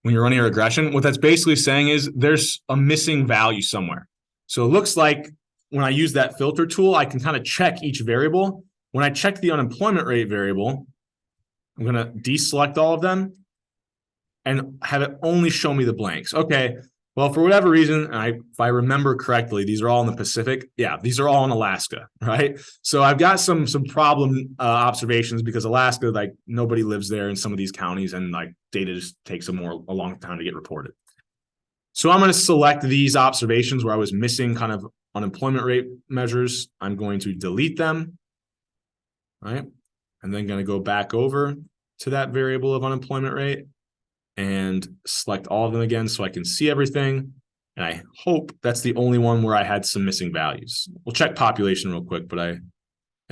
when you're running a regression, what that's basically saying is there's a missing value somewhere. So it looks like when I use that filter tool, I can kind of check each variable. When I check the unemployment rate variable, I'm going to deselect all of them and have it only show me the blanks. Okay, well, for whatever reason, if I remember correctly, these are all in the Pacific. Yeah, these are all in Alaska, right? So I've got some problem observations because Alaska, like nobody lives there in some of these counties, and like data just takes a long time to get reported. So I'm going to select these observations where I was missing kind of unemployment rate measures. I'm going to delete them, right? And then going to go back over to that variable of unemployment rate and select all of them again so I can see everything. And I hope that's the only one where I had some missing values. We'll check population real quick, but I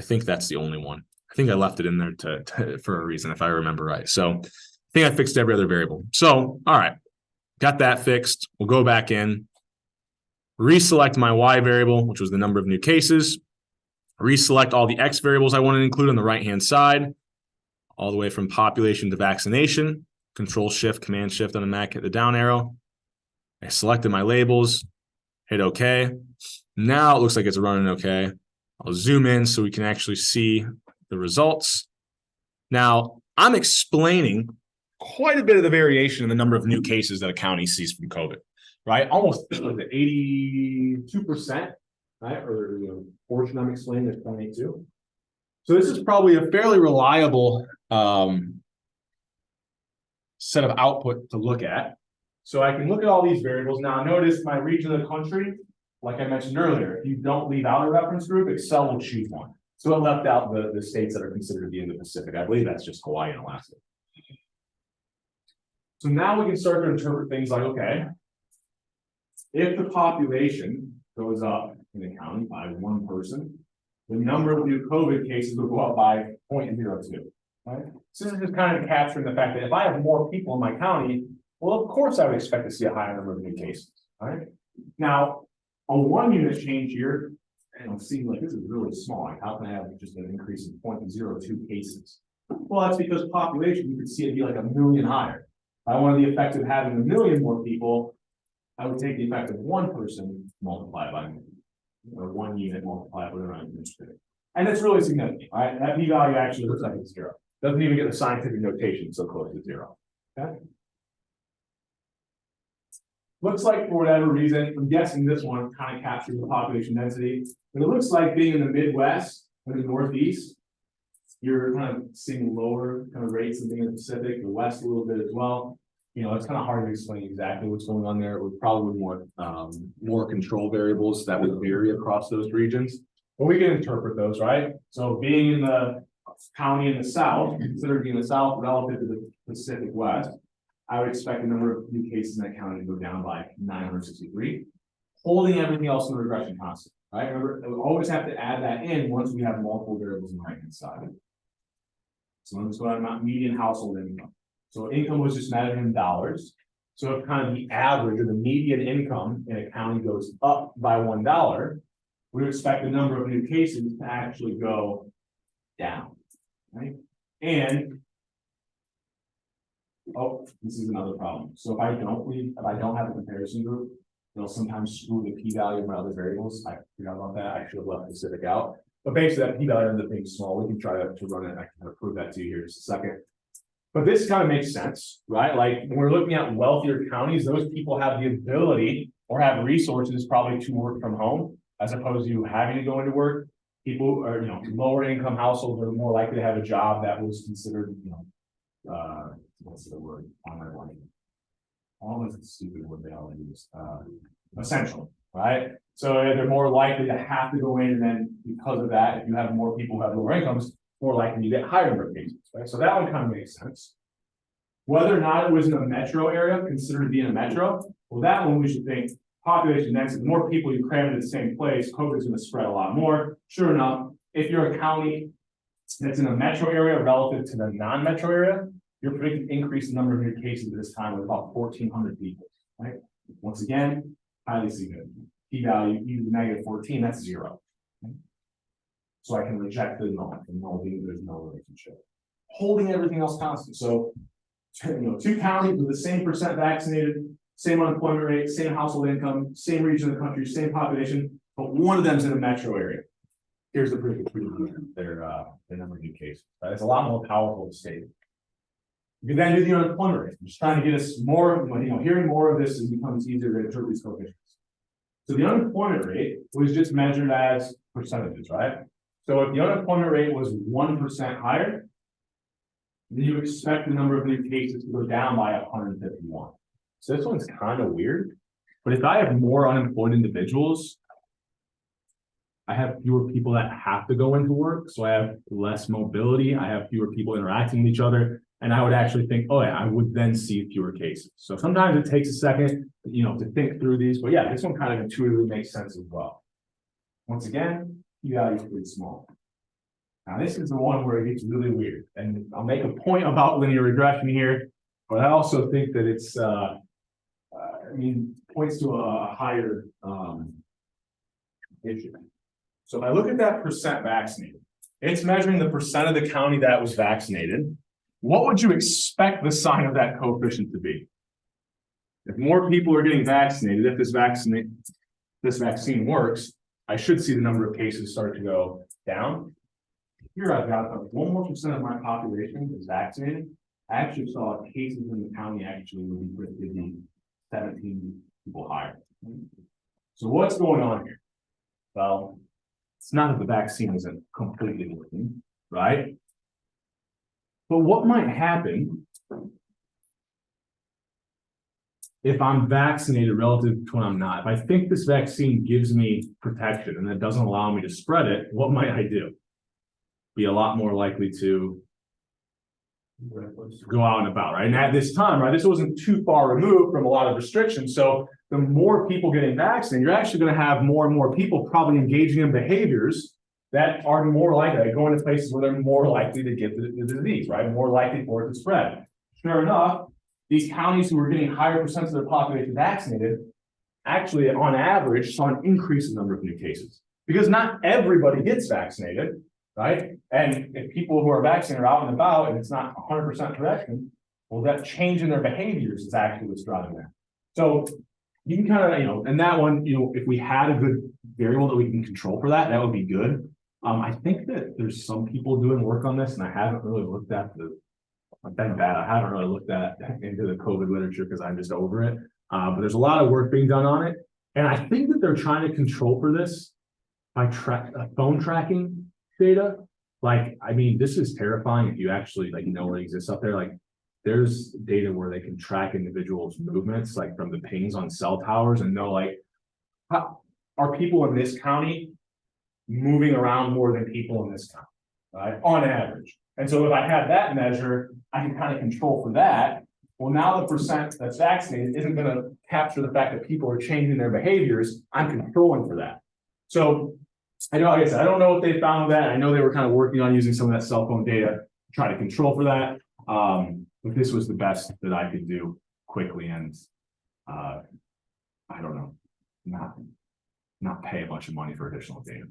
think that's the only one. I think I left it in there for a reason, if I remember right. So I think I fixed every other variable. So, all right, got that fixed. We'll go back in, reselect my Y variable, which was the number of new cases, reselect all the X variables I want to include on the right-hand side, all the way from population to vaccination. Control Shift, Command Shift on the Mac, hit the down arrow. I selected my labels, hit OK. Now it looks like it's running okay. I'll zoom in so we can actually see the results. Now I'm explaining quite a bit of the variation in the number of new cases that a county sees from COVID. right? Almost 82%, right? Or portion I'm explaining is 0.82. So this is probably a fairly reliable set of output to look at. So I can look at all these variables. Now notice my region of the country, like I mentioned earlier, if you don't leave out a reference group, Excel will choose one. So it left out the states that are considered to be in the Pacific. I believe that's just Hawaii and Alaska. So now we can start to interpret things like, okay, if the population goes up in the county by one person, the number of new COVID cases will go up by 0.02. Right? So this is just kind of capturing the fact that if I have more people in my county, well, of course I would expect to see a higher number of new cases. Right? Now, a 1 unit change here, and I'm seeing like this is really small. Like, how can I have just an increase in 0.02 cases? Well, that's because population, you could see it be like 1 million higher. If I wanted the effect of having 1 million more people, I would take the effect of one person multiplied by or 1 unit multiplied by around. And it's really significant, right? That p-value actually looks like it's 0. Doesn't even get the scientific notation so close to 0. Okay. Looks like for whatever reason, I'm guessing this one kind of captures the population density, but it looks like being in the Midwest or the Northeast, you're kind of seeing lower kind of rates than being in the Pacific, the West a little bit as well. It's kind of hard to explain exactly what's going on there. It would probably want more control variables that would vary across those regions, but we can interpret those, right? So being in the county in the South, considered being in the South relative to the Pacific West, I would expect the number of new cases in that county to go down by 963, holding everything else in the regression constant, right? Remember, we always have to add that in once we have multiple variables on the right-hand side. So let's go about median household income. So income was just measured in dollars. So if kind of the average or the median income in a county goes up by $1, we would expect the number of new cases to actually go down, right? And this is another problem. So if I don't have a comparison group, it'll sometimes screw the p-value of my other variables. I forgot about that. I should have left Pacific out. But basically that p-value ends up being small. We can try to run it. I can prove that to you here in just a second. But this kind of makes sense, right? Like when we're looking at wealthier counties, those people have the ability or have resources probably to work from home, as opposed to having to go into work. People are, lower income households are more likely to have a job that was considered, what's the word on my line? Almost a stupid word they all use. Essential, right? So they're more likely to have to go in, and then because of that, if you have more people who have lower incomes, more likely to get higher number of cases, right? So that one kind of makes sense. Whether or not it was in a metro area, considered to be in a metro, well, that one we should think population density. The more people you cram in the same place, COVID is going to spread a lot more. Sure enough, if you're a county that's in a metro area relative to the non-metro area, you're predicting increase in number of new cases at this time with about 1,400 people, right? Once again, highly significant. P-value, e to the -14, that's 0. Okay? So I can reject the null, and null being there's no relationship. Holding everything else constant. So, two counties with the same percent vaccinated, same unemployment rate, same household income, same region of the country, same population, but one of them's in a metro area. Here's the proof of their number of new cases. Right? It's a lot more powerful to state. You can then do the unemployment rate. I'm just trying to get us more, hearing more of this, it becomes easier to interpret these coefficients. So the unemployment rate was just measured as percentages, right? So if the unemployment rate was 1% higher, then you expect the number of new cases to go down by 151. So this one's kind of weird, but if I have more unemployed individuals, I have fewer people that have to go into work. So I have less mobility. I have fewer people interacting with each other. And I would actually think, oh yeah, I would then see fewer cases. So sometimes it takes a second, to think through these, but yeah, this one kind of intuitively makes sense as well. Once again, p-value is pretty small. Now this is the one where it gets really weird, and I'll make a point about linear regression here, but I also think that it's, points to a higher issue. So if I look at that percent vaccinated, it's measuring the percent of the county that was vaccinated. What would you expect the sign of that coefficient to be? If more people are getting vaccinated, if this vaccine works, I should see the number of cases start to go down. Here I've got 1 more percent of my population is vaccinated. I actually saw cases in the county actually would be predicted to be 17 people higher. So what's going on here? Well, it's not that the vaccine isn't completely working, right? But what might happen if I'm vaccinated relative to when I'm not? If I think this vaccine gives me protection and it doesn't allow me to spread it, what might I do? Be a lot more likely to go out and about, right? And at this time, right, this wasn't too far removed from a lot of restrictions. So the more people getting vaccinated, you're actually going to have more and more people probably engaging in behaviors that are more likely, going to places where they're more likely to get the disease, right? More likely for it to spread. Sure enough, these counties who were getting higher percents of their population vaccinated actually, on average, saw an increase in the number of new cases because not everybody gets vaccinated, right? And if people who are vaccinated are out and about and it's not 100% protection, well, that change in their behaviors is actually what's driving that. So you can kind of, and that one, if we had a good variable that we can control for that, that would be good. I think that there's some people doing work on this, and I haven't really looked at I've been bad. I haven't really looked into the COVID literature because I'm just over it. But there's a lot of work being done on it. And I think that they're trying to control for this by phone tracking data. Like, I mean, this is terrifying if you actually know it exists up there. Like, there's data where they can track individuals' movements, like from the pings on cell towers, and know are people in this county moving around more than people in this county, right? On average. And so if I had that measure, I can kind of control for that. Well, now the percent that's vaccinated isn't going to capture the fact that people are changing their behaviors. I'm controlling for that. So I know, like I said, I don't know what they found with that. I know they were kind of working on using some of that cell phone data to try to control for that. But this was the best that I could do quickly, and I don't know, not pay a bunch of money for additional data.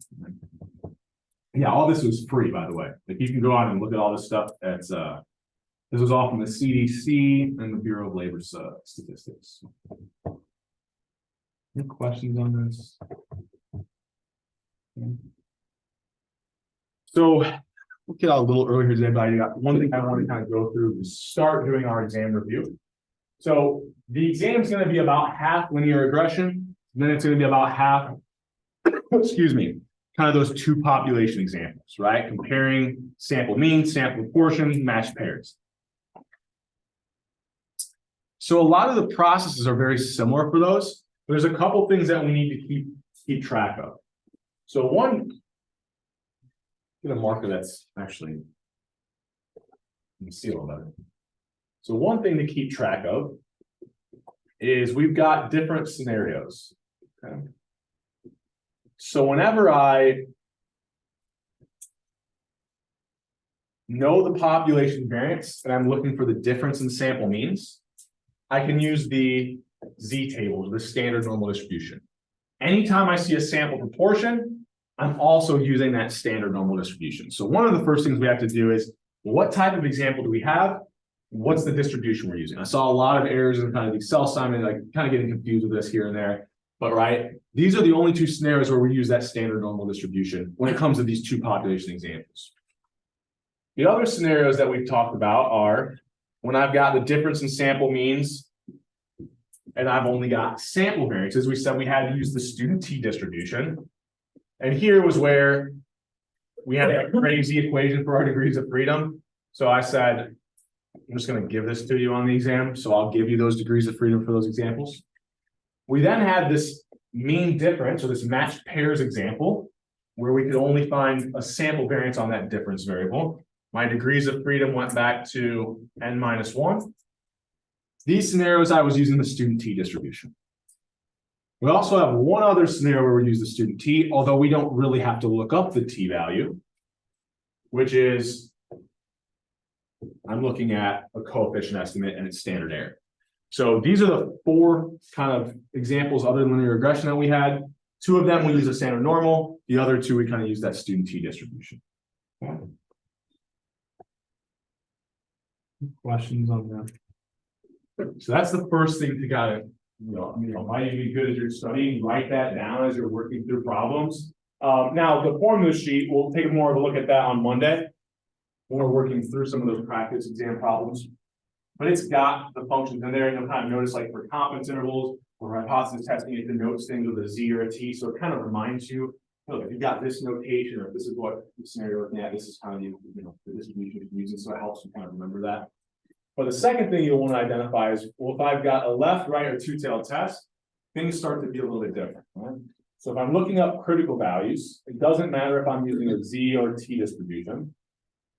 Yeah, all this was free, by the way. Like, you can go out and look at all this stuff. That's this was all from the CDC and the Bureau of Labor Statistics. Any questions on this? So we'll get out a little earlier today, but I got one thing I want to kind of go through to start doing our exam review. So the exam is going to be about half linear regression, then it's going to be about half, excuse me, kind of those two population examples, right? Comparing sample mean, sample proportion, matched pairs. So a lot of the processes are very similar for those, but there's a couple things that we need to keep track of. So one, get a marker that's actually, you can see a little better. So one thing to keep track of is we've got different scenarios. Okay. So whenever I know the population variance and I'm looking for the difference in sample means, I can use the Z table, the standard normal distribution. Anytime I see a sample proportion, I'm also using that standard normal distribution. So one of the first things we have to do is, what type of example do we have? What's the distribution we're using? I saw a lot of errors in kind of the Excel assignment, like kind of getting confused with this here and there. But right, these are the only two scenarios where we use that standard normal distribution when it comes to these two population examples. The other scenarios that we've talked about are when I've got the difference in sample means and I've only got sample variances. We said we had to use the student t distribution. And here was where we had a crazy equation for our degrees of freedom. So I said, I'm just going to give this to you on the exam. So I'll give you those degrees of freedom for those examples. We then had this mean difference, or this matched pairs example, where we could only find a sample variance on that difference variable. My degrees of freedom went back to n-1. These scenarios, I was using the student t distribution. We also have one other scenario where we use the student t, although we don't really have to look up the t value, which is I'm looking at a coefficient estimate and its standard error. So these are the four kind of examples other than linear regression that we had. Two of them we use a standard normal. The other two we kind of use that student t distribution. Okay. Questions on that? So that's the first thing to gotta, might even be good as you're studying, write that down as you're working through problems. Now the formula sheet, we'll take more of a look at that on Monday when we're working through some of those practice exam problems. but it's got the functions in there, and you'll kind of notice like for confidence intervals or hypothesis testing, it denotes things with a Z or a T, so it kind of reminds you, look, if you've got this notation, or if this is what the scenario you're looking at, this is kind of the distribution you're using, so it helps you kind of remember that. But the second thing you'll want to identify is, well, if I've got a left, right, or two-tailed test, things start to be a little bit different, right? So if I'm looking up critical values, it doesn't matter if I'm using a Z or T distribution.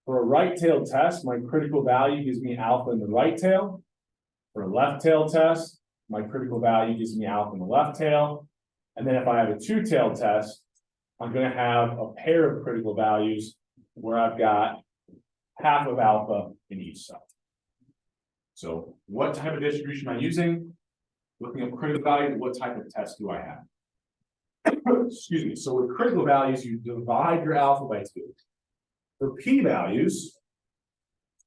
For a right-tailed test, my critical value gives me alpha in the right tail. For a left-tailed test, my critical value gives me alpha in the left tail. And then if I have a two-tailed test, I'm going to have a pair of critical values where I've got half of alpha in each side. So what type of distribution am I using? Looking at critical values, what type of test do I have? Excuse me. So with critical values, you divide your alpha by 2. For p-values,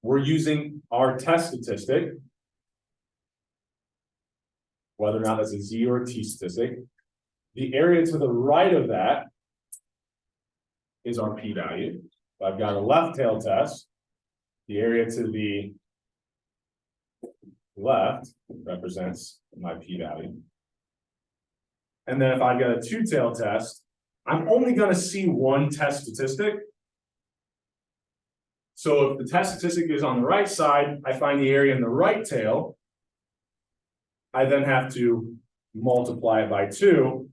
we're using our test statistic, whether or not that's a Z or a T statistic. The area to the right of that is our p-value. If I've got a left-tailed test, the area to the left represents my p-value. And then if I got a two-tailed test, I'm only going to see one test statistic. So if the test statistic is on the right side, I find the area in the right tail. I then have to multiply it by 2,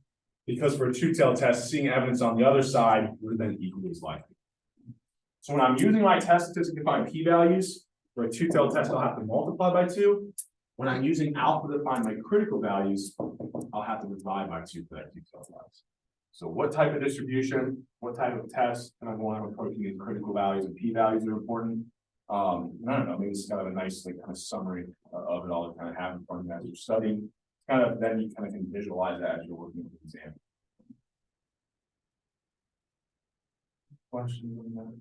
because for a two-tailed test, seeing evidence on the other side would have been equally as likely. So when I'm using my test statistic to find p-values, for a two-tailed test, I'll have to multiply by 2. When I'm using alpha to find my critical values, I'll have to divide by 2 for that two-tailed test. So what type of distribution, what type of test, and I'm going to approaching these critical values and p-values are important. I don't know, maybe it's kind of a nice like kind of summary of it all that kind of happens from as you're studying. Kind of then you kind of can visualize that as you're working with the exam. Questions on that?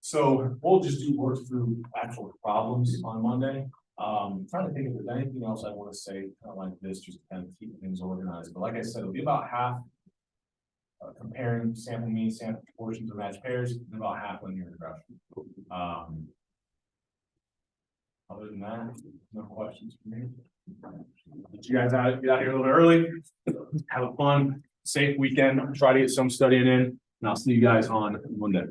So we'll just work through actual problems on Monday. Trying to think if there's anything else I want to say kind of like this, just to kind of keep things organized. But like I said, it'll be about half comparing sample mean, sample proportions of matched pairs, and about half linear regression. Other than that, no questions for me. Get you guys get out here a little early. Have a fun, safe weekend. Try to get some studying in, and I'll see you guys on Monday.